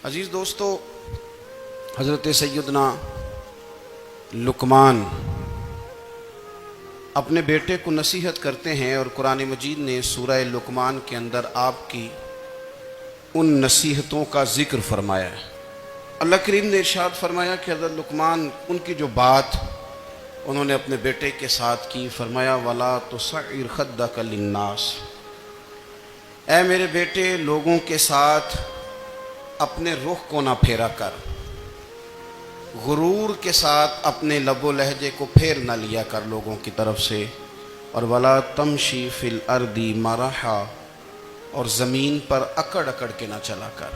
عزیز دوستو، حضرت سیدنا لقمان اپنے بیٹے کو نصیحت کرتے ہیں، اور قرآن مجید نے سورہ لقمان کے اندر آپ کی ان نصیحتوں کا ذکر فرمایا ہے۔ اللہ کریم نے ارشاد فرمایا کہ حضرت لقمان ان کی جو بات انہوں نے اپنے بیٹے کے ساتھ کی، فرمایا وَلَا تُصَعِّرْ خَدَّكَ لِلنَّاسِ، اے میرے بیٹے لوگوں کے ساتھ اپنے رخ کو نہ پھیرا کر، غرور کے ساتھ اپنے لب و لہجے کو پھیر نہ لیا کر لوگوں کی طرف سے، اور وَلَا تَمْشِي فِي الْأَرْضِ مَرَحًا، اور زمین پر اکڑ اکڑ کے نہ چلا کر،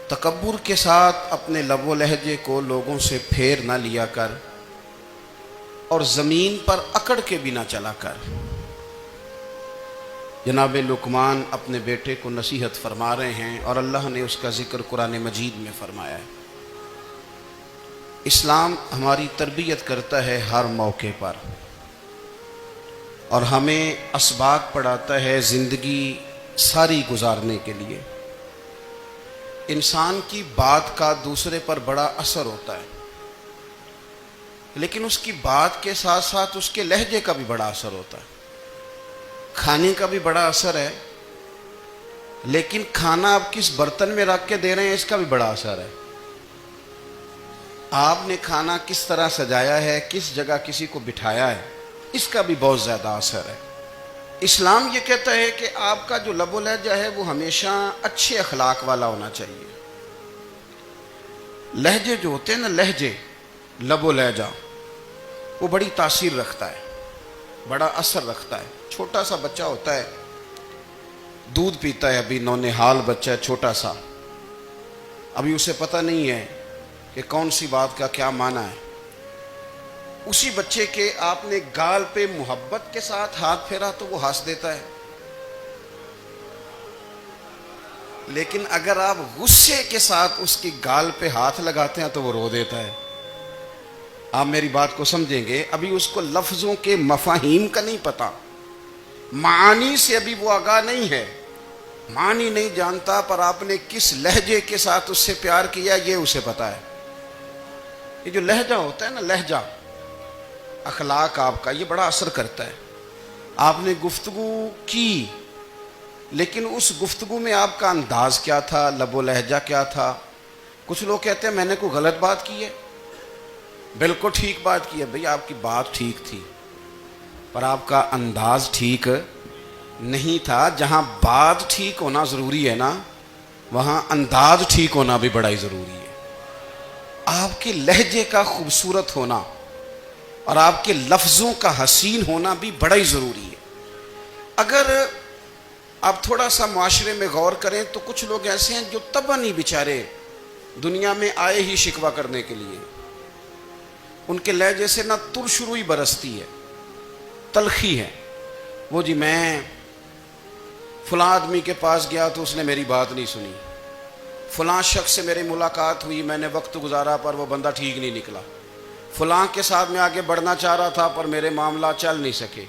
تکبر کے ساتھ اپنے لب و لہجے کو لوگوں سے پھیر نہ لیا کر، اور زمین پر اکڑ کے بھی نہ چلا کر۔ جناب لقمان اپنے بیٹے کو نصیحت فرما رہے ہیں، اور اللہ نے اس کا ذکر قرآن مجید میں فرمایا ہے۔ اسلام ہماری تربیت کرتا ہے ہر موقع پر، اور ہمیں اسباق پڑھاتا ہے زندگی ساری گزارنے کے لیے۔ انسان کی بات کا دوسرے پر بڑا اثر ہوتا ہے، لیکن اس کی بات کے ساتھ ساتھ اس کے لہجے کا بھی بڑا اثر ہوتا ہے۔ کھانے کا بھی بڑا اثر ہے، لیکن کھانا آپ کس برتن میں رکھ کے دے رہے ہیں اس کا بھی بڑا اثر ہے۔ آپ نے کھانا کس طرح سجایا ہے، کس جگہ کسی کو بٹھایا ہے، اس کا بھی بہت زیادہ اثر ہے۔ اسلام یہ کہتا ہے کہ آپ کا جو لب و لہجہ ہے وہ ہمیشہ اچھے اخلاق والا ہونا چاہیے۔ لہجے جو ہوتے ہیں نا، لہجے، لب و لہجہ، وہ بڑی تاثیر رکھتا ہے، بڑا اثر رکھتا ہے۔ چھوٹا سا بچہ ہوتا ہے، دودھ پیتا ہے، ابھی نونہال بچہ ہے چھوٹا سا، ابھی اسے پتہ نہیں ہے کہ کون سی بات کا کیا معنی ہے۔ اسی بچے کے آپ نے گال پہ محبت کے ساتھ ہاتھ پھیرا تو وہ ہنس دیتا ہے، لیکن اگر آپ غصے کے ساتھ اس کی گال پہ ہاتھ لگاتے ہیں تو وہ رو دیتا ہے۔ آپ میری بات کو سمجھیں گے، ابھی اس کو لفظوں کے مفاہیم کا نہیں پتہ، معانی سے ابھی وہ آگاہ نہیں ہے، معنی نہیں جانتا، پر آپ نے کس لہجے کے ساتھ اس سے پیار کیا یہ اسے پتہ ہے۔ یہ جو لہجہ ہوتا ہے نا، لہجہ، اخلاق آپ کا، یہ بڑا اثر کرتا ہے۔ آپ نے گفتگو کی، لیکن اس گفتگو میں آپ کا انداز کیا تھا، لب و لہجہ کیا تھا۔ کچھ لوگ کہتے ہیں میں نے کوئی غلط بات کی ہے، بالکل ٹھیک بات کی ہے۔ بھئی آپ کی بات ٹھیک تھی، پر آپ کا انداز ٹھیک نہیں تھا۔ جہاں بات ٹھیک ہونا ضروری ہے نا، وہاں انداز ٹھیک ہونا بھی بڑا ہی ضروری ہے۔ آپ کے لہجے کا خوبصورت ہونا اور آپ کے لفظوں کا حسین ہونا بھی بڑا ہی ضروری ہے۔ اگر آپ تھوڑا سا معاشرے میں غور کریں تو کچھ لوگ ایسے ہیں جو طبعاً ہی بیچارے دنیا میں آئے ہی شکوہ کرنے کے لیے، ان کے لہجے سے نہ ترشروئی برستی ہے، تلخی ہے۔ وہ جی میں فلاں آدمی کے پاس گیا تو اس نے میری بات نہیں سنی، فلاں شخص سے میری ملاقات ہوئی، میں نے وقت گزارا پر وہ بندہ ٹھیک نہیں نکلا، فلاں کے ساتھ میں آگے بڑھنا چاہ رہا تھا پر میرے معاملات چل نہیں سکے۔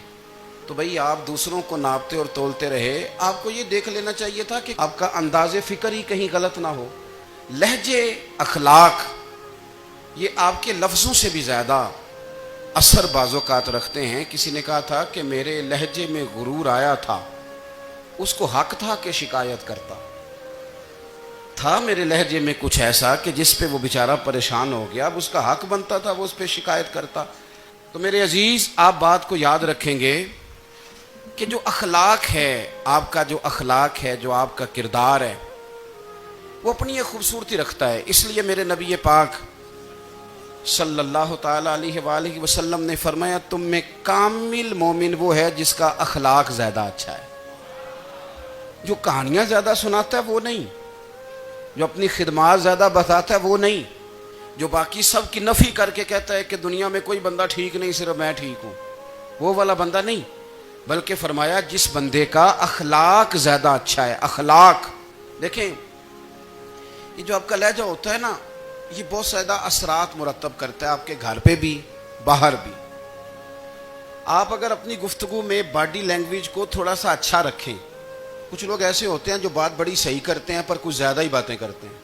تو بھئی آپ دوسروں کو ناپتے اور تولتے رہے، آپ کو یہ دیکھ لینا چاہیے تھا کہ آپ کا انداز فکر ہی کہیں غلط نہ ہو۔ لہجے، اخلاق، یہ آپ کے لفظوں سے بھی زیادہ اثر بعض اوقات رکھتے ہیں۔ کسی نے کہا تھا کہ میرے لہجے میں غرور آیا تھا، اس کو حق تھا کہ شکایت کرتا تھا، میرے لہجے میں کچھ ایسا کہ جس پہ وہ بیچارہ پریشان ہو گیا، اب اس کا حق بنتا تھا وہ اس پہ شکایت کرتا۔ تو میرے عزیز، آپ بات کو یاد رکھیں گے کہ جو اخلاق ہے، آپ کا جو اخلاق ہے، جو آپ کا کردار ہے، وہ اپنی ایک خوبصورتی رکھتا ہے۔ اس لیے میرے نبی پاک صلی اللہ تعالیٰ علیہ وآلہ وسلم نے فرمایا تم میں کامل مومن وہ ہے جس کا اخلاق زیادہ اچھا ہے۔ جو کہانیاں زیادہ سناتا ہے وہ نہیں، جو اپنی خدمات زیادہ بتاتا ہے وہ نہیں، جو باقی سب کی نفی کر کے کہتا ہے کہ دنیا میں کوئی بندہ ٹھیک نہیں، صرف میں ٹھیک ہوں، وہ والا بندہ نہیں، بلکہ فرمایا جس بندے کا اخلاق زیادہ اچھا ہے۔ اخلاق دیکھیں، یہ جو آپ کا لہجہ ہوتا ہے نا، یہ بہت زیادہ اثرات مرتب کرتا ہے آپ کے گھر پہ بھی، باہر بھی۔ آپ اگر اپنی گفتگو میں باڈی لینگویج کو تھوڑا سا اچھا رکھیں کچھ لوگ ایسے ہوتے ہیں جو بات بڑی صحیح کرتے ہیں پر کچھ زیادہ ہی باتیں کرتے ہیں،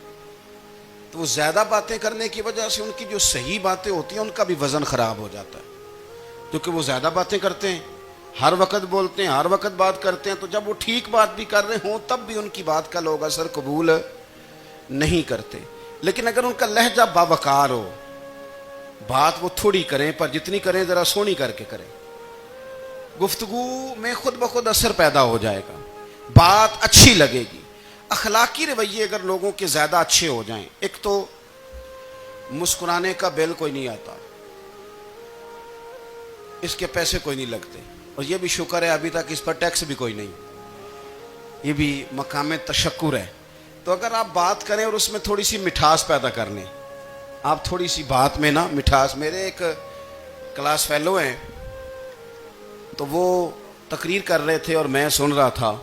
تو وہ زیادہ باتیں کرنے کی وجہ سے ان کی جو صحیح باتیں ہوتی ہیں ان کا بھی وزن خراب ہو جاتا ہے، کیونکہ وہ زیادہ باتیں کرتے ہیں، ہر وقت بولتے ہیں، ہر وقت بات کرتے ہیں، تو جب وہ ٹھیک بات بھی کر رہے ہوں تب بھی ان کی بات کا لوگ اثر قبول نہیں کرتے۔ لیکن اگر ان کا لہجہ باوقار ہو، بات وہ تھوڑی کریں پر جتنی کریں ذرا سونی کر کے کریں، گفتگو میں خود بخود اثر پیدا ہو جائے گا، بات اچھی لگے گی۔ اخلاقی رویے اگر لوگوں کے زیادہ اچھے ہو جائیں، ایک تو مسکرانے کا بل کوئی نہیں آتا، اس کے پیسے کوئی نہیں لگتے، اور یہ بھی شکر ہے ابھی تک اس پر ٹیکس بھی کوئی نہیں، یہ بھی مقام تشکر ہے۔ تو اگر آپ بات کریں اور اس میں تھوڑی سی مٹھاس پیدا کر لیں، آپ تھوڑی سی بات میں نا مٹھاس، میرے ایک کلاس فیلو ہیں تو وہ تقریر کر رہے تھے اور میں سن رہا تھا،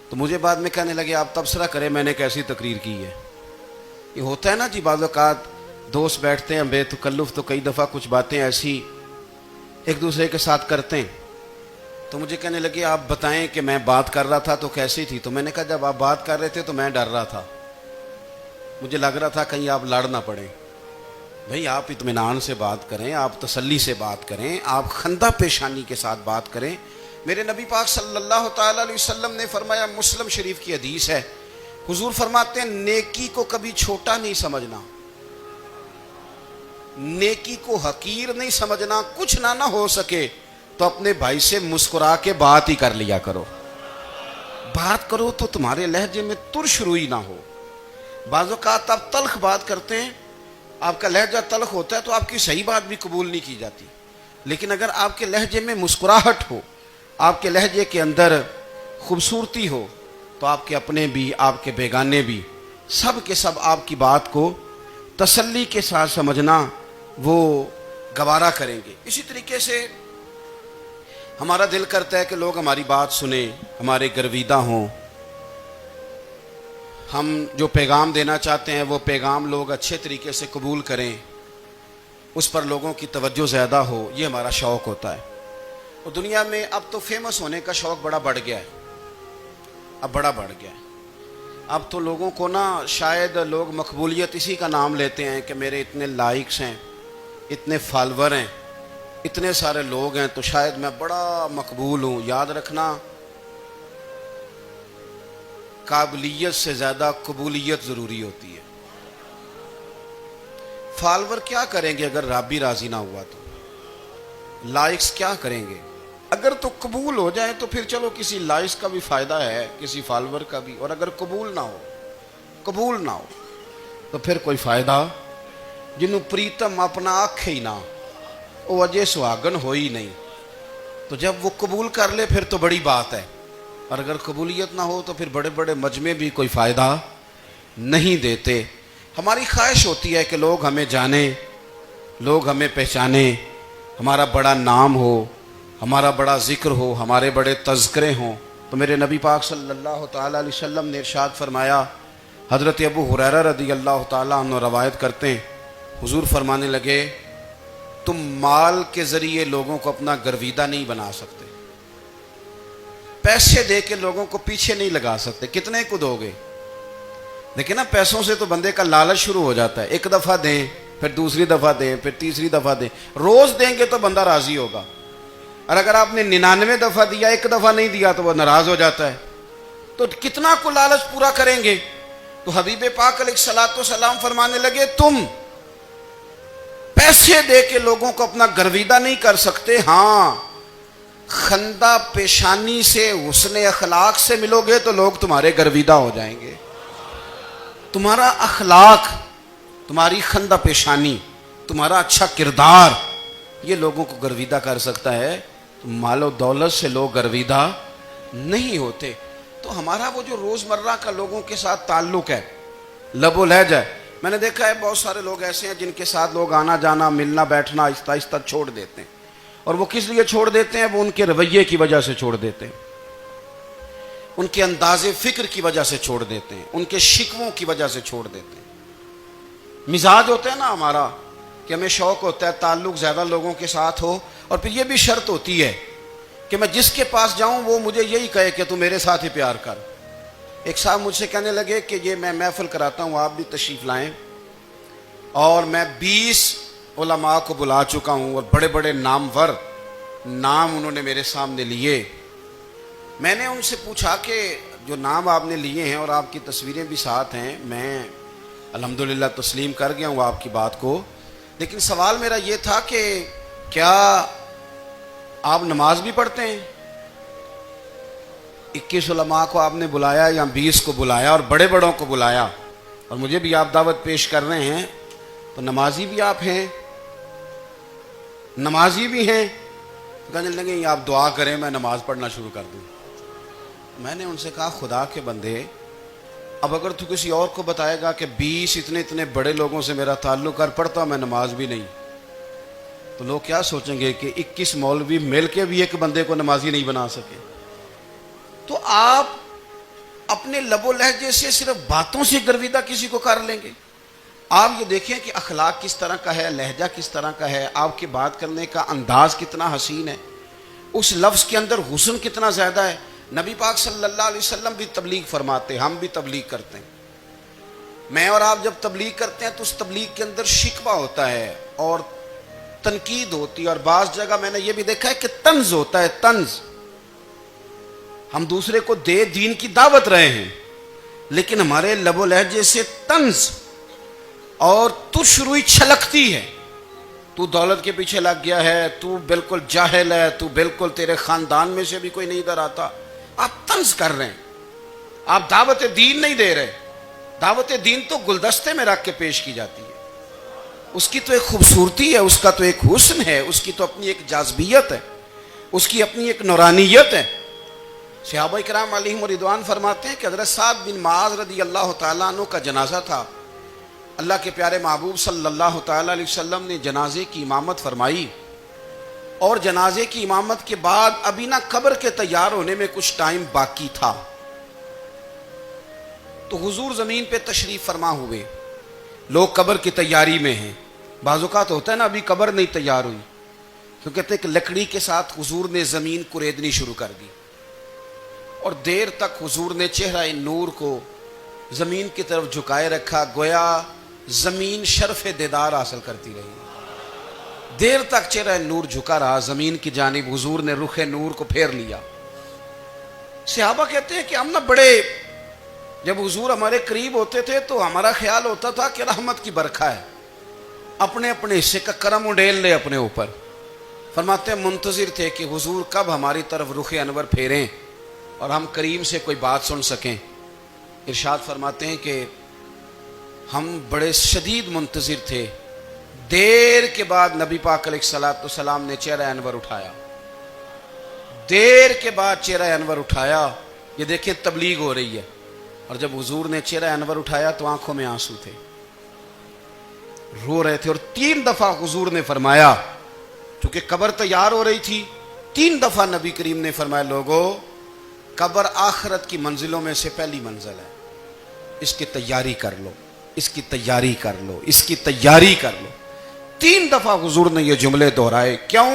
تو مجھے بعد میں کہنے لگے آپ تبصرہ کریں میں نے کیسی تقریر کی ہے۔ یہ ہوتا ہے نا جی، بعض اوقات دوست بیٹھتے ہیں بے تکلف تو کئی دفعہ کچھ باتیں ایسی ایک دوسرے کے ساتھ کرتے ہیں، تو مجھے کہنے لگے آپ بتائیں کہ میں بات کر رہا تھا تو کیسی تھی؟ تو میں نے کہا جب آپ بات کر رہے تھے تو میں ڈر رہا تھا، مجھے لگ رہا تھا کہیں آپ لڑ نہ پڑیں۔ بھئی آپ اطمینان سے بات کریں، آپ تسلی سے بات کریں، آپ خندہ پیشانی کے ساتھ بات کریں۔ میرے نبی پاک صلی اللہ تعالی علیہ وسلم نے فرمایا، مسلم شریف کی حدیث ہے، حضور فرماتے ہیں نیکی کو کبھی چھوٹا نہیں سمجھنا، نیکی کو حقیر نہیں سمجھنا، کچھ نہ ہو سکے تو اپنے بھائی سے مسکرا کے بات ہی کر لیا کرو، بات کرو تو تمہارے لہجے میں ترش روئی نہ ہو۔ بعض اوقات آپ تلخ بات کرتے ہیں، آپ کا لہجہ تلخ ہوتا ہے تو آپ کی صحیح بات بھی قبول نہیں کی جاتی، لیکن اگر آپ کے لہجے میں مسکراہٹ ہو، آپ کے لہجے کے اندر خوبصورتی ہو، تو آپ کے اپنے بھی آپ کے بیگانے بھی سب کے سب آپ کی بات کو تسلی کے ساتھ سمجھنا وہ گوارا کریں گے۔ اسی طریقے سے ہمارا دل کرتا ہے کہ لوگ ہماری بات سنیں، ہمارے گرویدہ ہوں، ہم جو پیغام دینا چاہتے ہیں وہ پیغام لوگ اچھے طریقے سے قبول کریں، اس پر لوگوں کی توجہ زیادہ ہو، یہ ہمارا شوق ہوتا ہے۔ اور دنیا میں اب تو فیمس ہونے کا شوق بڑا بڑھ گیا ہے، اب بڑا بڑھ گیا ہے۔ اب تو لوگوں کو نا شاید لوگ مقبولیت اسی کا نام لیتے ہیں کہ میرے اتنے لائکس ہیں، اتنے فالور ہیں، اتنے سارے لوگ ہیں تو شاید میں بڑا مقبول ہوں۔ یاد رکھنا، قابلیت سے زیادہ قبولیت ضروری ہوتی ہے۔ فالور کیا کریں گے اگر رب بھی راضی نہ ہوا تو؟ لائکس کیا کریں گے؟ اگر تو قبول ہو جائے تو پھر چلو کسی لائکس کا بھی فائدہ ہے، کسی فالور کا بھی، اور اگر قبول نہ ہو تو پھر کوئی فائدہ جنوں پریتم اپنا آنکھ ہی نہ، وہ اجے سہاگن ہو ہی نہیں۔ تو جب وہ قبول کر لے پھر تو بڑی بات ہے، اور اگر قبولیت نہ ہو تو پھر بڑے بڑے مجمع بھی کوئی فائدہ نہیں دیتے۔ ہماری خواہش ہوتی ہے کہ لوگ ہمیں جانیں، لوگ ہمیں پہچانیں، ہمارا بڑا نام ہو، ہمارا بڑا ذکر ہو، ہمارے بڑے تذکرے ہوں۔ تو میرے نبی پاک صلی اللہ تعالی علیہ وسلم نے ارشاد فرمایا، حضرت ابو ہریرہ رضی اللہ تعالیٰ عنہ روایت کرتے ہیں، حضور فرمانے لگے، تم مال کے ذریعے لوگوں کو اپنا گرویدہ نہیں بنا سکتے، پیسے دے کے لوگوں کو پیچھے نہیں لگا سکتے۔ کتنے کو دو گے؟ دیکھیں نا، پیسوں سے تو بندے کا لالچ شروع ہو جاتا ہے، ایک دفعہ دیں، پھر دوسری دفعہ دیں، پھر تیسری دفعہ دیں، روز دیں گے تو بندہ راضی ہوگا، اور اگر آپ نے 99 دفعہ دیا، ایک دفعہ نہیں دیا تو وہ ناراض ہو جاتا ہے۔ تو کتنا کو لالچ پورا کریں گے؟ تو حبیب پاک علیہ الصلوۃ والسلام فرمانے لگے، تم پیسے دے کے لوگوں کو اپنا گرویدہ نہیں کر سکتے، ہاں خندہ پیشانی سے، حسن اخلاق سے ملو گے تو لوگ تمہارے گرویدہ ہو جائیں گے۔ تمہارا اخلاق، تمہاری خندہ پیشانی، تمہارا اچھا کردار، یہ لوگوں کو گرویدہ کر سکتا ہے۔ مال و دولت سے لوگ گرویدہ نہیں ہوتے۔ تو ہمارا وہ جو روزمرہ کا لوگوں کے ساتھ تعلق ہے، لب و لہجہ ہے، میں نے دیکھا ہے بہت سارے لوگ ایسے ہیں جن کے ساتھ لوگ آنا جانا، ملنا بیٹھنا آہستہ آہستہ چھوڑ دیتے ہیں، اور وہ کس لیے چھوڑ دیتے ہیں؟ وہ ان کے رویے کی وجہ سے چھوڑ دیتے ہیں، ان کے انداز فکر کی وجہ سے چھوڑ دیتے ہیں، ان کے شکووں کی وجہ سے چھوڑ دیتے ہیں۔ مزاج ہوتا ہے نا ہمارا کہ ہمیں شوق ہوتا ہے تعلق زیادہ لوگوں کے ساتھ ہو، اور پھر یہ بھی شرط ہوتی ہے کہ میں جس کے پاس جاؤں وہ مجھے یہی کہے کہ تو میرے ساتھ ہی پیار کر۔ ایک صاحب مجھ سے کہنے لگے کہ یہ میں محفل کراتا ہوں، آپ بھی تشریف لائیں، اور میں 20 علماء کو بلا چکا ہوں اور بڑے بڑے نامور نام انہوں نے میرے سامنے لیے۔ میں نے ان سے پوچھا کہ جو نام آپ نے لیے ہیں اور آپ کی تصویریں بھی ساتھ ہیں، میں الحمدللہ تسلیم کر گیا ہوں آپ کی بات کو، لیکن سوال میرا یہ تھا کہ کیا آپ نماز بھی پڑھتے ہیں؟ 21 علماء کو آپ نے بلایا یا 20 کو بلایا اور بڑے بڑوں کو بلایا، اور مجھے بھی آپ دعوت پیش کر رہے ہیں، تو نمازی بھی آپ ہیں؟ نمازی بھی ہیں؟ کہنے لگے آپ دعا کریں میں نماز پڑھنا شروع کر دوں۔ میں نے ان سے کہا خدا کے بندے، اب اگر تو کسی اور کو بتائے گا کہ 20 اتنے بڑے لوگوں سے میرا تعلق کر پڑتا میں نماز بھی نہیں، تو لوگ کیا سوچیں گے کہ 21 مولوی مل کے بھی ایک بندے کو نمازی نہیں بنا سکے۔ تو آپ اپنے لب و لہجے سے صرف باتوں سے گرویدہ کسی کو کر لیں گے؟ آپ یہ دیکھیں کہ اخلاق کس طرح کا ہے، لہجہ کس طرح کا ہے، آپ کے بات کرنے کا انداز کتنا حسین ہے، اس لفظ کے اندر حسن کتنا زیادہ ہے۔ نبی پاک صلی اللہ علیہ وسلم بھی تبلیغ فرماتے، ہم بھی تبلیغ کرتے ہیں۔ میں اور آپ جب تبلیغ کرتے ہیں تو اس تبلیغ کے اندر شکوہ ہوتا ہے اور تنقید ہوتی ہے، اور بعض جگہ میں نے یہ بھی دیکھا ہے کہ طنز ہوتا ہے، طنز۔ ہم دوسرے کو دین کی دعوت رہے ہیں، لیکن ہمارے لب و لہجے سے طنز اور تش روئی چھلکتی ہے۔ تو دولت کے پیچھے لگ گیا ہے، تو بالکل جاہل ہے، تو بالکل تیرے خاندان میں سے بھی کوئی نہیں ادھر آتا۔ آپ طنز کر رہے ہیں، آپ دعوت دین نہیں دے رہے۔ دعوت دین تو گلدستے میں رکھ کے پیش کی جاتی ہے، اس کی تو ایک خوبصورتی ہے، اس کا تو ایک حسن ہے، اس کی تو اپنی ایک جاذبیت ہے، اس کی اپنی ایک نورانیت ہے۔ صحابہ کرام علیہم رضوان فرماتے ہیں کہ حضرت سعد بن معاذ رضی اللہ تعالیٰ عنہ کا جنازہ تھا، اللہ کے پیارے محبوب صلی اللہ تعالیٰ علیہ وسلم نے جنازے کی امامت فرمائی، اور جنازے کی امامت کے بعد ابھی نہ قبر کے تیار ہونے میں کچھ ٹائم باقی تھا، تو حضور زمین پہ تشریف فرما ہوئے، لوگ قبر کی تیاری میں ہیں۔ بعض اوقات ہوتا ہے نا ابھی قبر نہیں تیار ہوئی، تو کہتے ہیں کہ لکڑی کے ساتھ حضور نے زمین کریدنی شروع کر دی، اور دیر تک حضور نے چہرہ نور کو زمین کی طرف جھکائے رکھا، گویا زمین شرف دیدار حاصل کرتی رہی۔ دیر تک چہرہ نور جھکا رہا زمین کی جانب، حضور نے رخ نور کو پھیر لیا۔ صحابہ کہتے ہیں کہ ہم نہ بڑے، جب حضور ہمارے قریب ہوتے تھے تو ہمارا خیال ہوتا تھا کہ رحمت کی برکھا ہے، اپنے اپنے حصے کا کرم اڈیل لے اپنے اوپر۔ فرماتے ہیں منتظر تھے کہ حضور کب ہماری طرف رخ انور پھیریں اور ہم کریم سے کوئی بات سن سکیں۔ ارشاد فرماتے ہیں کہ ہم بڑے شدید منتظر تھے، دیر کے بعد نبی پاک علیہ الصلوۃ والسلام نے چہرہ انور اٹھایا، دیر کے بعد چہرہ انور اٹھایا۔ یہ دیکھیں تبلیغ ہو رہی ہے، اور جب حضور نے چہرہ انور اٹھایا تو آنکھوں میں آنسو تھے، رو رہے تھے، اور 3 دفعہ حضور نے فرمایا، چونکہ قبر تیار ہو رہی تھی، 3 دفعہ نبی کریم نے فرمایا لوگو قبر آخرت کی منزلوں میں سے پہلی منزل ہے، اس کی تیاری کر لو، اس کی تیاری کر لو، اس کی تیاری کر لو۔ 3 دفعہ حضور نے یہ جملے دہرائے۔ کیوں؟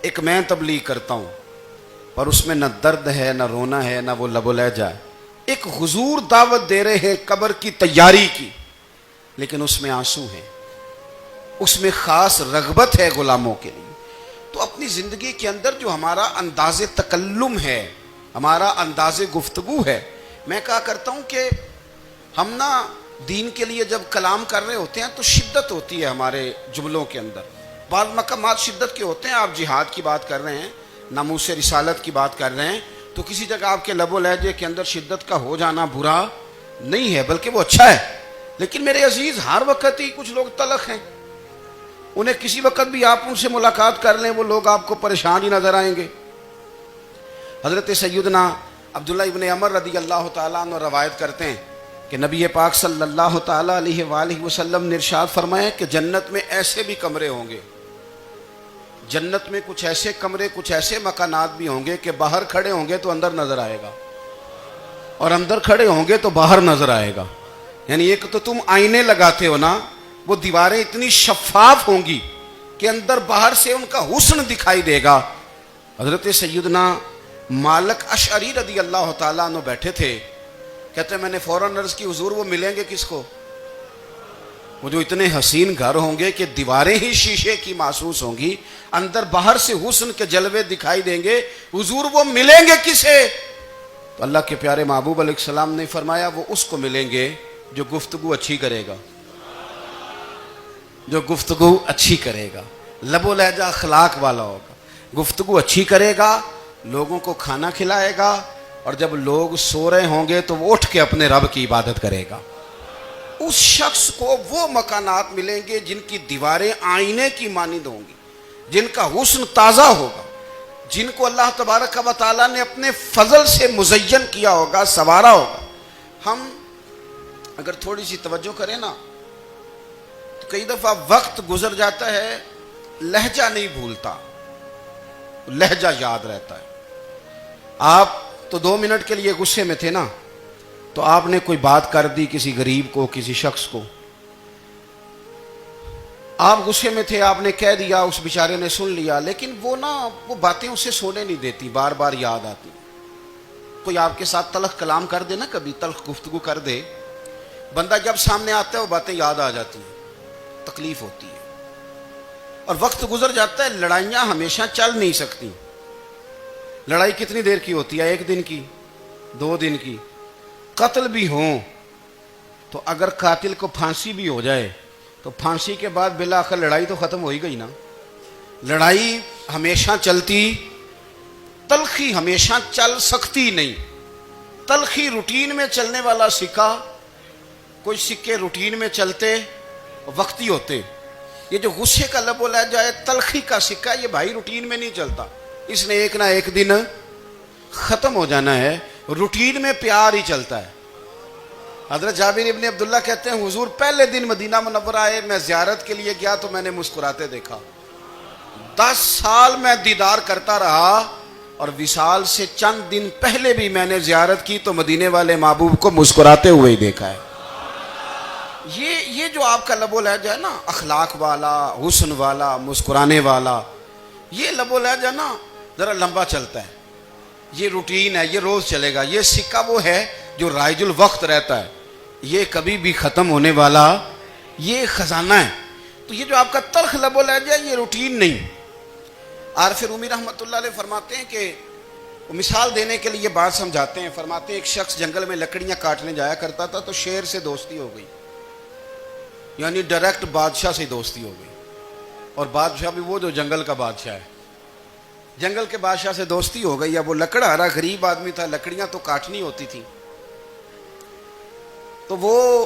ایک میں تبلیغ کرتا ہوں پر اس میں نہ درد ہے، نہ رونا ہے، نہ وہ لب و لہجہ ہے۔ ایک حضور دعوت دے رہے ہیں قبر کی تیاری کی، لیکن اس میں آنسو ہیں، اس میں خاص رغبت ہے غلاموں کے لیے۔ تو اپنی زندگی کے اندر جو ہمارا انداز تکلم ہے، ہمارا انداز گفتگو ہے، میں کہا کرتا ہوں کہ ہم نا دین کے لیے جب کلام کر رہے ہوتے ہیں تو شدت ہوتی ہے ہمارے جملوں کے اندر، بعض مقامات شدت کے ہوتے ہیں۔ آپ جہاد کی بات کر رہے ہیں، ناموس رسالت کی بات کر رہے ہیں، تو کسی جگہ آپ کے لب و لہجے کے اندر شدت کا ہو جانا برا نہیں ہے، بلکہ وہ اچھا ہے۔ لیکن میرے عزیز ہر وقت ہی کچھ لوگ تلخ ہیں، انہیں کسی وقت بھی آپ ان سے ملاقات کر لیں وہ لوگ آپ کو پریشان ہی نظر آئیں گے۔ حضرت سیدنا عبداللہ ابن عمر رضی اللہ تعالیٰ عنہ روایت کرتے ہیں کہ نبی پاک صلی اللہ تعالیٰ علیہ وآلہ وسلم نے ارشاد فرمایا کہ جنت میں ایسے بھی کمرے ہوں گے، جنت میں کچھ ایسے کمرے، کچھ ایسے مکانات بھی ہوں گے کہ باہر کھڑے ہوں گے تو اندر نظر آئے گا، اور اندر کھڑے ہوں گے تو باہر نظر آئے گا۔ یعنی ایک تو تم آئینے لگاتے ہو نا، وہ دیواریں اتنی شفاف ہوں گی کہ اندر باہر سے ان کا حسن دکھائی دے گا، حضرت سیدنا مالک اشعری رضی اللہ تعالیٰ عنہ بیٹھے تھے، کہتے ہیں میں نے فوراً عرض کی حضور وہ ملیں گے کس کو؟ وہ جو اتنے حسین گھر ہوں گے کہ دیواریں ہی شیشے کی محسوس ہوں گی، اندر باہر سے حسن کے جلوے دکھائی دیں گے، حضور وہ ملیں گے کسے؟ تو اللہ کے پیارے محبوب علیہ السلام نے فرمایا وہ اس کو ملیں گے جو گفتگو اچھی کرے گا، جو گفتگو اچھی کرے گا، لب و لہجہ اخلاق والا ہوگا، گفتگو اچھی کرے گا، لوگوں کو کھانا کھلائے گا، اور جب لوگ سو رہے ہوں گے تو وہ اٹھ کے اپنے رب کی عبادت کرے گا۔ اس شخص کو وہ مکانات ملیں گے جن کی دیواریں آئینے کی مانند ہوں گی، جن کا حسن تازہ ہوگا، جن کو اللہ تبارک و تعالیٰ نے اپنے فضل سے مزین کیا ہوگا، سنوارا ہوگا۔ ہم اگر تھوڑی سی توجہ کریں نا تو کئی دفعہ وقت گزر جاتا ہے، لہجہ نہیں بھولتا، لہجہ یاد رہتا ہے۔ آپ تو 2 منٹ کے لیے غصے میں تھے نا، تو آپ نے کوئی بات کر دی کسی غریب کو، کسی شخص کو، آپ غصے میں تھے، آپ نے کہہ دیا، اس بیچارے نے سن لیا، لیکن وہ باتیں اسے سونے نہیں دیتی، بار بار یاد آتی۔ کوئی آپ کے ساتھ تلخ کلام کر دے نا، کبھی تلخ گفتگو کر دے، بندہ جب سامنے آتا ہے وہ باتیں یاد آ جاتی ہیں، تکلیف ہوتی ہے، اور وقت گزر جاتا ہے۔ لڑائیاں ہمیشہ چل نہیں سکتی۔ لڑائی کتنی دیر کی ہوتی ہے؟ 1 دن کی، 2 دن کی۔ قتل بھی ہوں تو اگر قاتل کو پھانسی بھی ہو جائے تو پھانسی کے بعد بالآخر لڑائی تو ختم ہو ہی گئی نا۔ لڑائی ہمیشہ چلتی، تلخی ہمیشہ چل سکتی نہیں۔ تلخی روٹین میں چلنے والا سکہ، کوئی سکے روٹین میں چلتے وقتی ہوتے، یہ جو غصے کا لب و لہجہ ہے، تلخی کا سکہ، یہ بھائی روٹین میں نہیں چلتا، اس نے ایک نہ ایک دن ختم ہو جانا ہے۔ روٹین میں پیار ہی چلتا ہے۔ حضرت جابر ابن عبداللہ کہتے ہیں حضور پہلے دن مدینہ منورہ آئے، میں زیارت کے لیے گیا تو میں نے مسکراتے دیکھا۔ 10 سال میں دیدار کرتا رہا، اور وصال سے چند دن پہلے بھی میں نے زیارت کی تو مدینے والے محبوب کو مسکراتے ہوئے ہی دیکھا ہے۔ یہ جو آپ کا لب و لہجہ ہے نا، اخلاق والا، حسن والا، مسکرانے والا، یہ لب و لہجہ نا ذرا لمبا چلتا ہے۔ یہ روٹین ہے، یہ روز چلے گا۔ یہ سکہ وہ ہے جو رائج الوقت رہتا ہے، یہ کبھی بھی ختم ہونے والا یہ خزانہ ہے۔ تو یہ جو آپ کا تلخ لب و لہجہ ہے، یہ روٹین نہیں۔ عارف رومی رحمۃ اللہ علیہ فرماتے ہیں کہ وہ مثال دینے کے لیے بات سمجھاتے ہیں، فرماتے ہیں ایک شخص جنگل میں لکڑیاں کاٹنے جایا کرتا تھا تو شیر سے دوستی ہو گئی، یعنی ڈائریکٹ بادشاہ سے دوستی ہو گئی، اور بادشاہ بھی وہ جو جنگل کا بادشاہ ہے، جنگل کے بادشاہ سے دوستی ہو گئی۔ اب وہ لکڑہارا غریب آدمی تھا، لکڑیاں تو کاٹنی ہوتی تھی، تو وہ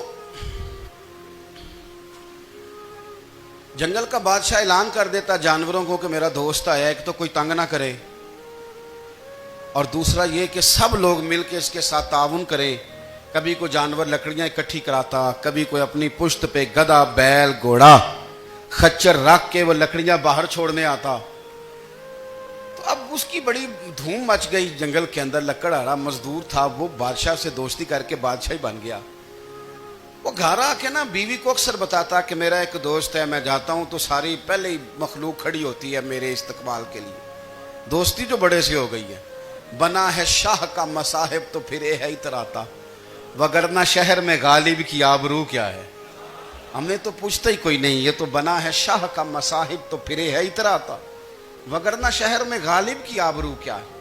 جنگل کا بادشاہ اعلان کر دیتا جانوروں کو کہ میرا دوست آیا، ایک تو کوئی تنگ نہ کرے، اور دوسرا یہ کہ سب لوگ مل کے اس کے ساتھ تعاون کریں۔ کبھی کوئی جانور لکڑیاں اکٹھی کراتا، کبھی کوئی اپنی پشت پہ گدھا، بیل، گھوڑا، خچر رکھ کے وہ لکڑیاں باہر چھوڑنے آتا۔ تو اب اس کی بڑی دھوم مچ گئی جنگل کے اندر، لکڑہارا مزدور تھا، وہ بادشاہ سے دوستی کر کے بادشاہ ہی بن گیا۔ وہ گھر آ کے نا بیوی کو اکثر بتاتا کہ میرا ایک دوست ہے، میں جاتا ہوں تو ساری پہلے ہی مخلوق کھڑی ہوتی ہے میرے استقبال کے لیے۔ دوستی جو بڑے سے ہو گئی ہے۔ بنا ہے شاہ کا مصاحب تو پھر یہ ہے اتراتا، وگرنہ شہر میں غالب کی آبرو کیا ہے۔ ہم نے تو پوچھتا ہی کوئی نہیں، یہ تو بنا ہے شاہ کا مصاحب تو پھر یہ ہے اتراتا، وگرنہ شہر میں غالب کی آبرو کیا ہے۔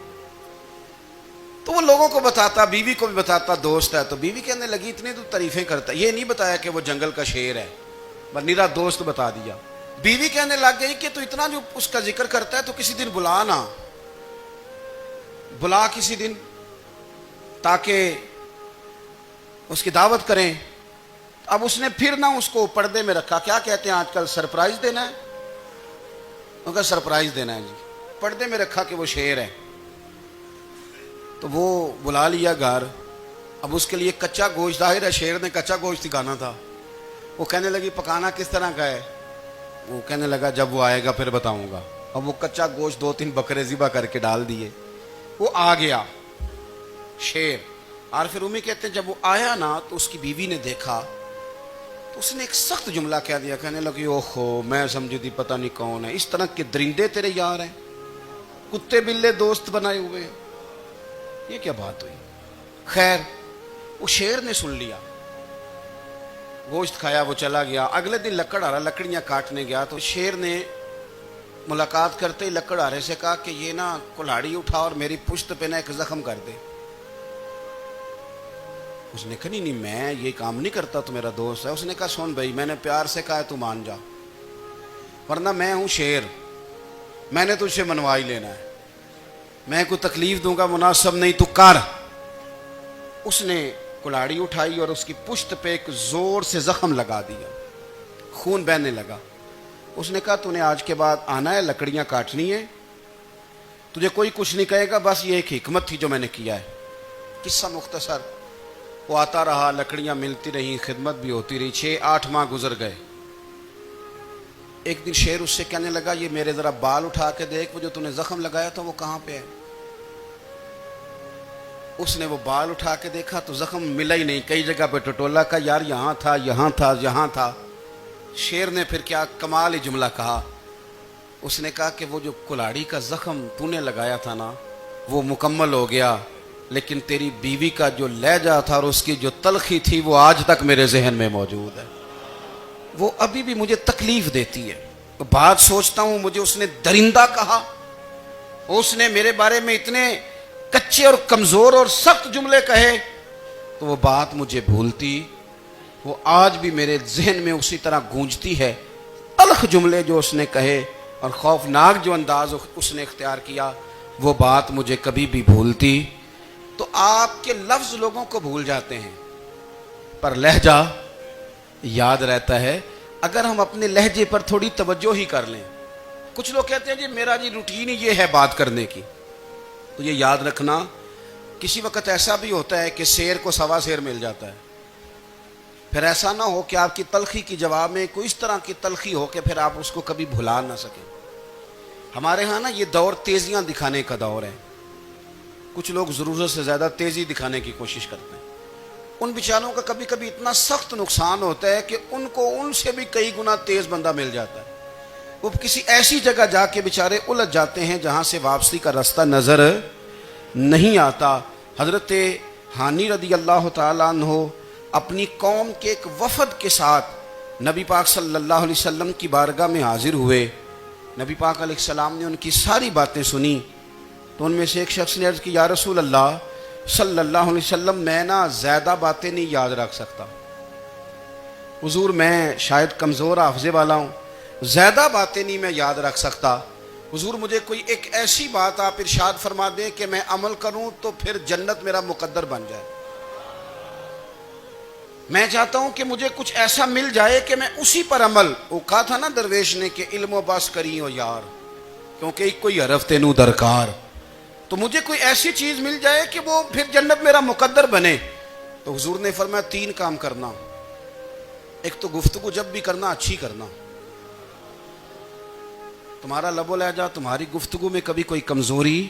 تو وہ لوگوں کو بتاتا، بیوی کو بھی بتاتا دوست ہے، تو بیوی کہنے لگی اتنی تو تعریفیں کرتا، یہ نہیں بتایا کہ وہ جنگل کا شیر ہے، بس نیرا دوست بتا دیا۔ بیوی کہنے لگ گئی کہ تو اتنا جو اس کا ذکر کرتا ہے تو کسی دن بلا نا، بلا کسی دن تاکہ اس کی دعوت کریں۔ اب اس نے پھر نہ اس کو پردے میں رکھا، کیا کہتے ہیں آج کل، سرپرائز دینا ہے، ان کا سرپرائز دینا ہے جی، پردے میں رکھا کہ وہ شیر ہے۔ تو وہ بلا لیا گھر۔ اب اس کے لیے کچا گوشت، ظاہر ہے شیر نے کچا گوشت سکھانا تھا۔ وہ کہنے لگی پکانا کس طرح کا ہے؟ وہ کہنے لگا جب وہ آئے گا پھر بتاؤں گا۔ اب وہ کچا گوشت 2-3 بکرے ذبح کر کے ڈال دیے، وہ آ گیا شیر۔ عارف رومی کہتے ہیں جب وہ آیا نا تو اس کی بیوی نے دیکھا تو اس نے ایک سخت جملہ کہہ دیا، کہنے لگی اوہو میں سمجھی تھی پتہ نہیں کون ہے، اس طرح کے درندے تیرے یار ہیں، کتے بلے دوست بنائے ہوئے ہیں. یہ کیا بات ہوئی؟ خیر وہ شیر نے سن لیا، گوشت کھایا، وہ چلا گیا. اگلے دن لکڑ آرا لکڑیاں کاٹنے گیا تو شیر نے ملاقات کرتے ہی لکڑ آرے سے کہا کہ یہ نا کلاڑی اٹھا اور میری پشت پہ نا ایک زخم کر دے. اس نے کہا نہیں میں یہ کام نہیں کرتا، تو میرا دوست ہے. اس نے کہا سن بھائی، میں نے پیار سے کہا ہے تو مان جا، ورنہ میں ہوں شیر، میں نے تجھ سے منوا ہی لینا ہے، میں کوئی تکلیف دوں گا مناسب نہیں، تو کر. اس نے کلاڑی اٹھائی اور اس کی پشت پہ ایک زور سے زخم لگا دیا، خون بہنے لگا. اس نے کہا تو نے آج کے بعد آنا ہے، لکڑیاں کاٹنی ہے، تجھے کوئی کچھ نہیں کہے گا، بس یہ ایک حکمت تھی جو میں نے کیا ہے. قصہ مختصر. وہ آتا رہا، لکڑیاں ملتی رہیں، خدمت بھی ہوتی رہی. 6-8 ماہ گزر گئے. ایک دن شیر اس سے کہنے لگا یہ میرے ذرا بال اٹھا کے دیکھ، وہ جو تو نے زخم لگایا تھا وہ کہاں پہ ہے. اس نے وہ بال اٹھا کے دیکھا تو زخم ملا ہی نہیں، کئی جگہ پہ ٹٹولا کا یار یہاں تھا یہاں تھا یہاں تھا. شیر نے پھر کیا کمال ہی جملہ کہا. اس نے کہا کہ وہ جو کلاڑی کا زخم تو نے لگایا تھا نا وہ مکمل ہو گیا، لیکن تیری بیوی کا جو لہجہ تھا اور اس کی جو تلخی تھی وہ آج تک میرے ذہن میں موجود ہے، وہ ابھی بھی مجھے تکلیف دیتی ہے. بات سوچتا ہوں مجھے اس نے درندہ کہا، اس نے میرے بارے میں اتنے کچے اور کمزور اور سخت جملے کہے، تو وہ بات مجھے بھولتی، وہ آج بھی میرے ذہن میں اسی طرح گونجتی ہے. تلخ جملے جو اس نے کہے اور خوفناک جو انداز اس نے اختیار کیا، وہ بات مجھے کبھی بھی بھولتی. تو آپ کے لفظ لوگوں کو بھول جاتے ہیں پر لہجہ یاد رہتا ہے اگر ہم اپنے لہجے پر تھوڑی توجہ ہی کر لیں. کچھ لوگ کہتے ہیں جی میرا جی روٹین ہی یہ ہے بات کرنے کی، تو یہ یاد رکھنا کسی وقت ایسا بھی ہوتا ہے کہ شیر کو سوا شیر مل جاتا ہے. پھر ایسا نہ ہو کہ آپ کی تلخی کی جواب میں کوئی اس طرح کی تلخی ہو کہ پھر آپ اس کو کبھی بھلا نہ سکیں. ہمارے ہاں نا یہ دور تیزیاں دکھانے کا دور ہے. کچھ لوگ ضرورت سے زیادہ تیزی دکھانے کی کوشش کرتے ہیں. ان بیچاروں کا کبھی کبھی اتنا سخت نقصان ہوتا ہے کہ ان کو ان سے بھی کئی گنا تیز بندہ مل جاتا ہے. وہ کسی ایسی جگہ جا کے بیچارے الجھ جاتے ہیں جہاں سے واپسی کا راستہ نظر نہیں آتا. حضرت ہانی رضی اللہ تعالیٰ عنہ اپنی قوم کے ایک وفد کے ساتھ نبی پاک صلی اللہ علیہ وسلم کی بارگاہ میں حاضر ہوئے. نبی پاک علیہ السلام نے ان کی ساری باتیں سنی تو ان میں سے ایک شخص نے عرض کی یا رسول اللہ صلی اللہ علیہ وسلم میں نا زیادہ باتیں نہیں یاد رکھ سکتا. حضور میں شاید کمزور حافظے والا ہوں، زیادہ باتیں نہیں میں یاد رکھ سکتا. حضور مجھے کوئی ایک ایسی بات آپ ارشاد فرما دیں کہ میں عمل کروں تو پھر جنت میرا مقدر بن جائے. میں چاہتا ہوں کہ مجھے کچھ ایسا مل جائے کہ میں اسی پر عمل. وہ کہا تھا نا درویش نے کہ علم و بس کری ہو یار کیونکہ ایک کوئی حرف تینو درکار. تو مجھے کوئی ایسی چیز مل جائے کہ وہ پھر جنت میرا مقدر بنے. تو حضور نے فرمایا 3 کام کرنا. ایک تو گفتگو جب بھی کرنا اچھی کرنا، تمہارا لب و لہجہ تمہاری گفتگو میں کبھی کوئی کمزوری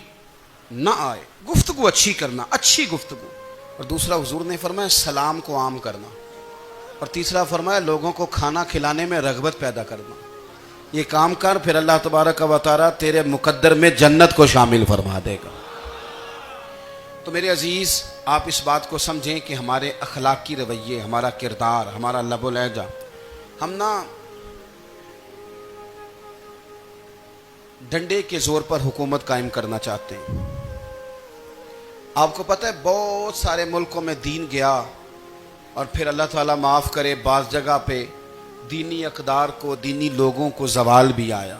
نہ آئے، گفتگو اچھی کرنا، اچھی گفتگو. اور دوسرا حضور نے فرمایا سلام کو عام کرنا. اور تیسرا فرمایا لوگوں کو کھانا کھلانے میں رغبت پیدا کرنا. یہ کام کر پھر اللہ تبارک و تعالی تیرے مقدر میں جنت کو شامل فرما دے گا. تو میرے عزیز آپ اس بات کو سمجھیں کہ ہمارے اخلاقی رویے، ہمارا کردار، ہمارا لب و لہجہ، ہم نا ڈنڈے کے زور پر حکومت قائم کرنا چاہتے ہیں. آپ کو پتہ ہے بہت سارے ملکوں میں دین گیا اور پھر اللہ تعالیٰ معاف کرے بعض جگہ پہ دینی اقدار کو، دینی لوگوں کو زوال بھی آیا.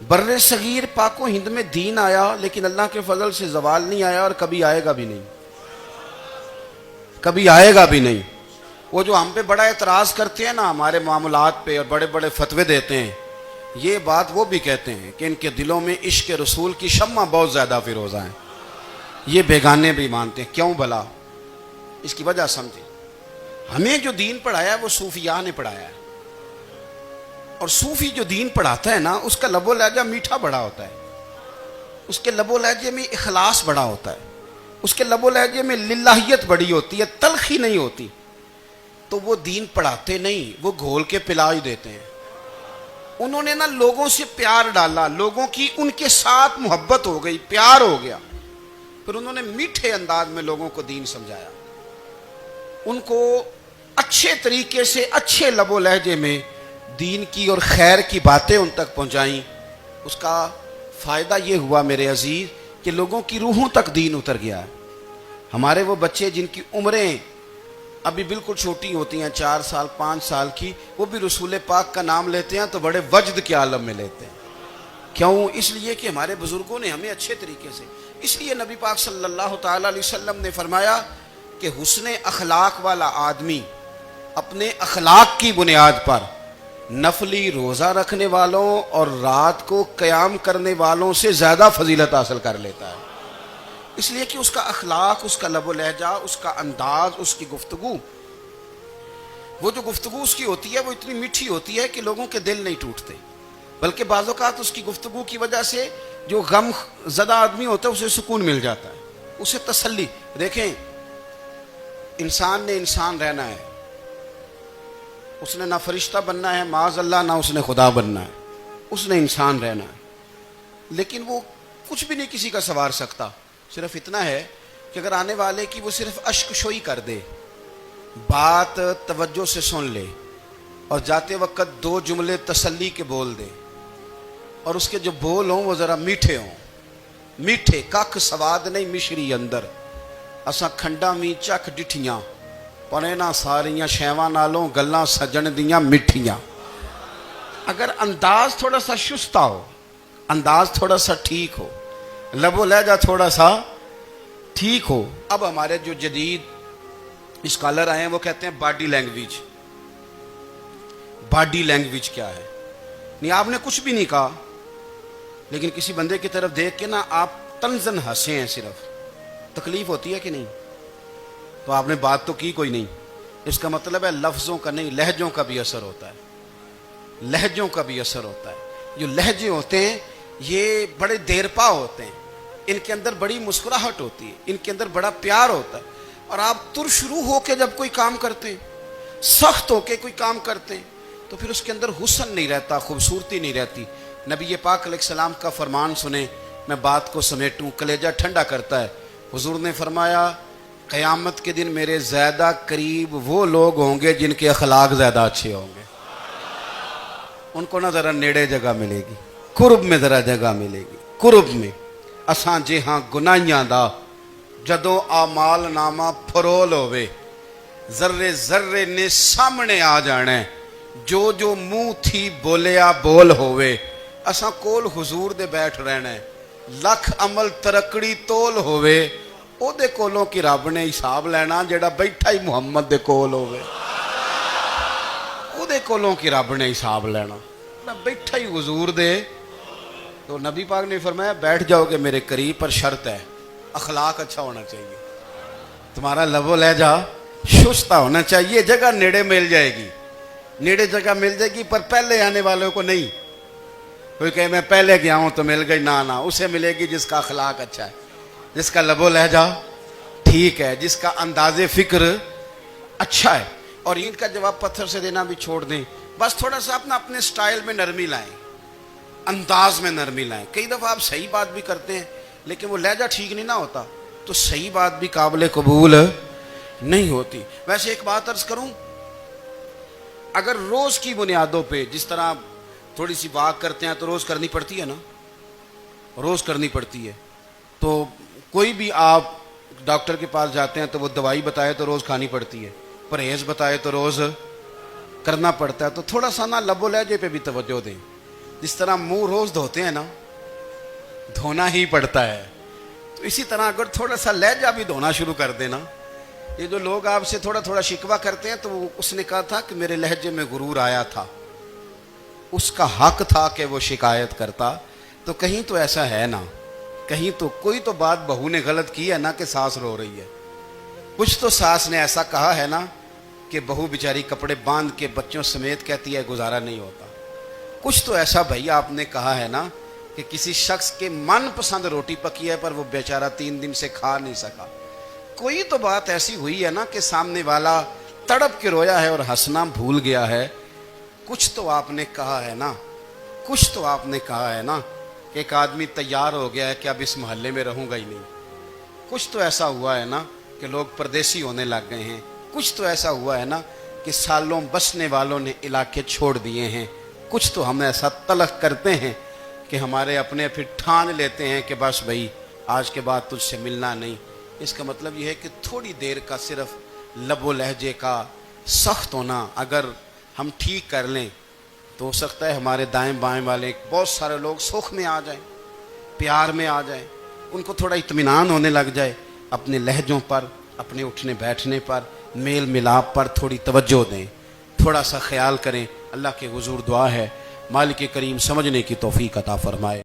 بر صغیر پاک و ہند میں دین آیا لیکن اللہ کے فضل سے زوال نہیں آیا اور کبھی آئے گا بھی نہیں، کبھی آئے گا بھی نہیں. وہ جو ہم پہ بڑا اعتراض کرتے ہیں نا ہمارے معاملات پہ اور بڑے بڑے فتوے دیتے ہیں، یہ بات وہ بھی کہتے ہیں کہ ان کے دلوں میں عشق رسول کی شمع بہت زیادہ فیروزہ ہیں. یہ بیگانے بھی مانتے ہیں. کیوں بھلا؟ اس کی وجہ سمجھیں. ہمیں جو دین پڑھایا ہے وہ صوفیاء نے پڑھایا ہے، اور صوفی جو دین پڑھاتا ہے نا اس کا لب و لہجہ میٹھا بڑا ہوتا ہے، اس کے لب و لہجے میں اخلاص بڑا ہوتا ہے، اس کے لب و لہجے میں للہیت بڑی ہوتی ہے، تلخی نہیں ہوتی. تو وہ دین پڑھاتے نہیں، وہ گھول کے پلا ہی دیتے ہیں. انہوں نے نا لوگوں سے پیار ڈالا, لوگوں کی ان کے ساتھ محبت ہو گئی, پیار ہو گیا. پھر انہوں نے میٹھے انداز میں لوگوں کو دین سمجھایا, ان کو اچھے طریقے سے اچھے لب و لہجے میں دین کی اور خیر کی باتیں ان تک پہنچائیں. اس کا فائدہ یہ ہوا میرے عزیز کہ لوگوں کی روحوں تک دین اتر گیا ہے. ہمارے وہ بچے جن کی عمریں ابھی بالکل چھوٹی ہوتی ہیں, 4 سال 5 سال کی, وہ بھی رسول پاک کا نام لیتے ہیں تو بڑے وجد کے عالم میں لیتے ہیں. کیوں؟ اس لیے کہ ہمارے بزرگوں نے ہمیں اچھے طریقے سے, اس لیے نبی پاک صلی اللہ تعالی علیہ وسلم نے فرمایا کہ حسن اخلاق والا آدمی اپنے اخلاق کی بنیاد پر نفلی روزہ رکھنے والوں اور رات کو قیام کرنے والوں سے زیادہ فضیلت حاصل کر لیتا ہے. اس لیے کہ اس کا اخلاق, اس کا لب و لہجہ, اس کا انداز, اس کی گفتگو, وہ جو گفتگو اس کی ہوتی ہے وہ اتنی میٹھی ہوتی ہے کہ لوگوں کے دل نہیں ٹوٹتے, بلکہ بعض اوقات اس کی گفتگو کی وجہ سے جو غم زدہ آدمی ہوتا ہے اسے سکون مل جاتا ہے, اسے تسلی. دیکھیں, انسان نے انسان رہنا ہے, اس نے نہ فرشتہ بننا ہے معاذ اللہ, نہ اس نے خدا بننا ہے, اس نے انسان رہنا ہے. لیکن وہ کچھ بھی نہیں کسی کا سنوار سکتا, صرف اتنا ہے کہ اگر آنے والے کی وہ صرف اشک شوئی کر دے, بات توجہ سے سن لے اور جاتے وقت 2 جملے تسلی کے بول دے, اور اس کے جو بول ہوں وہ ذرا میٹھے ہوں, میٹھے, کک سواد نہیں مشری اندر, اساں کھنڈا می چکھ ڈٹھیاں پنے نہ ساریاں شیواں نالوں گلاں سجن دیاں مٹھیاں. اگر انداز تھوڑا سا شستہ ہو, انداز تھوڑا سا ٹھیک ہو, لب و لہجہ تھوڑا سا ٹھیک ہو. اب ہمارے جو جدید اسکالر آئے ہیں وہ کہتے ہیں باڈی لینگویج. باڈی لینگویج کیا ہے؟ نہیں, آپ نے کچھ بھی نہیں کہا, لیکن کسی بندے کی طرف دیکھ کے نا آپ تنزن ہنسے ہیں, صرف تکلیف ہوتی ہے کہ نہیں؟ تو آپ نے بات تو کی کوئی نہیں. اس کا مطلب ہے لفظوں کا نہیں, لہجوں کا بھی اثر ہوتا ہے, لہجوں کا بھی اثر ہوتا ہے. جو لہجے ہوتے ہیں یہ بڑے دیرپا ہوتے ہیں, ان کے اندر بڑی مسکراہٹ ہوتی ہے, ان کے اندر بڑا پیار ہوتا ہے. اور آپ ترشروح ہو کے جب کوئی کام کرتے ہیں, سخت ہو کے کوئی کام کرتے ہیں, تو پھر اس کے اندر حسن نہیں رہتا, خوبصورتی نہیں رہتی. نبی پاک علیہ السلام کا فرمان سنیں, میں بات کو سمیٹوں, کلیجہ ٹھنڈا کرتا ہے. حضور نے فرمایا قیامت کے دن میرے زیادہ قریب وہ لوگ ہوں گے جن کے اخلاق زیادہ اچھے ہوں گے. ان کو نہ ذرا نیڑے جگہ ملے گی, قرب میں ذرا جگہ ملے گی, قرب میں. اساں جے ہاں گناہیاں دا جدوں اعمال نامہ پھرول ہوئے, ذرے ذرے نے سامنے آ جانا ہے, جو جو منہ تھی بولیا بول ہوئے. اساں کول حضور دے بیٹھ رہنا ہے, لکھ عمل ترکڑی تول ہوئے, او دے کولوں کی رب نے حساب لینا جڑا بیٹھا ہی محمد دے کول ہوئے. او دے کولوں کی رب نے حساب لینا بیٹھا ہی حضور دے. تو نبی پاک نے فرمایا بیٹھ جاؤ گے میرے قریب, پر شرط ہے اخلاق اچھا ہونا چاہیے, تمہارا لب و لہجہ شستہ ہونا چاہیے. جگہ نیڑے مل جائے گی, نیڑے جگہ مل جائے گی, پر پہلے آنے والوں کو نہیں. کوئی کہے میں پہلے گیا ہوں تو مل گئی, نہ اسے ملے گی جس کا اخلاق اچھا ہے, جس کا لب و لہجہ ٹھیک ہے, جس کا انداز فکر اچھا ہے. اور ان کا جواب پتھر سے دینا بھی چھوڑ دیں, بس تھوڑا سا اپنے سٹائل میں نرمی لائیں, انداز میں نرمی لائیں. کئی دفعہ آپ صحیح بات بھی کرتے ہیں لیکن وہ لہجہ ٹھیک نہیں نہ ہوتا, تو صحیح بات بھی قابل قبول نہیں ہوتی. ویسے ایک بات عرض کروں, اگر روز کی بنیادوں پہ جس طرح تھوڑی سی واک کرتے ہیں تو روز کرنی پڑتی ہے نا, روز کرنی پڑتی ہے. تو کوئی بھی آپ ڈاکٹر کے پاس جاتے ہیں تو وہ دوائی بتائے تو روز کھانی پڑتی ہے, پرہیز بتائے تو روز کرنا پڑتا ہے. تو تھوڑا سا نا لب و لہجے پہ بھی توجہ دیں. جس طرح منہ روز دھوتے ہیں نا, دھونا ہی پڑتا ہے, تو اسی طرح اگر تھوڑا سا لہجہ بھی دھونا شروع کر دینا. یہ جو لوگ آپ سے تھوڑا تھوڑا شکوہ کرتے ہیں, تو اس نے کہا تھا کہ میرے لہجے میں غرور آیا تھا, اس کا حق تھا کہ وہ شکایت کرتا. تو کہیں تو ایسا ہے نا, کہیں تو کوئی تو بات بہو نے غلط کی ہے نا کہ ساس رو رہی ہے. کچھ تو ساس نے ایسا کہا ہے نا کہ بہو بیچاری کپڑے باندھ کے بچوں سمیت کہتی ہے گزارا نہیں ہوتا. کچھ تو ایسا بھائی آپ نے کہا ہے نا کہ کسی شخص کے من پسند روٹی پکی ہے پر وہ بیچارہ 3 دن سے کھا نہیں سکا. کوئی تو بات ایسی ہوئی ہے نا کہ سامنے والا تڑپ کے رویا ہے اور ہنسنا بھول گیا ہے. کچھ تو آپ نے کہا ہے نا. کچھ تو آپ نے کہا ہے نا کہ ایک آدمی تیار ہو گیا ہے کہ اب اس محلے میں رہوں گا ہی نہیں. کچھ تو ایسا ہوا ہے نا کہ لوگ پردیسی ہونے لگ گئے ہیں. کچھ تو ایسا ہوا ہے نا کہ سالوں بسنے والوں نے علاقے چھوڑ دیے ہیں. کچھ تو ہم ایسا تلخ کرتے ہیں کہ ہمارے اپنے پھر ٹھان لیتے ہیں کہ بس بھائی آج کے بعد تجھ سے ملنا نہیں. اس کا مطلب یہ ہے کہ تھوڑی دیر کا صرف لب و لہجے کا سخت ہونا اگر ہم ٹھیک کر لیں تو ہو سکتا ہے ہمارے دائیں بائیں والے بہت سارے لوگ سکھ میں آ جائیں, پیار میں آ جائیں, ان کو تھوڑا اطمینان ہونے لگ جائے. اپنے لہجوں پر, اپنے اٹھنے بیٹھنے پر, میل ملاپ پر تھوڑی توجہ دیں, تھوڑا سا خیال کریں. اللہ کے حضور دعا ہے مالک کریم سمجھنے کی توفیق عطا فرمائے.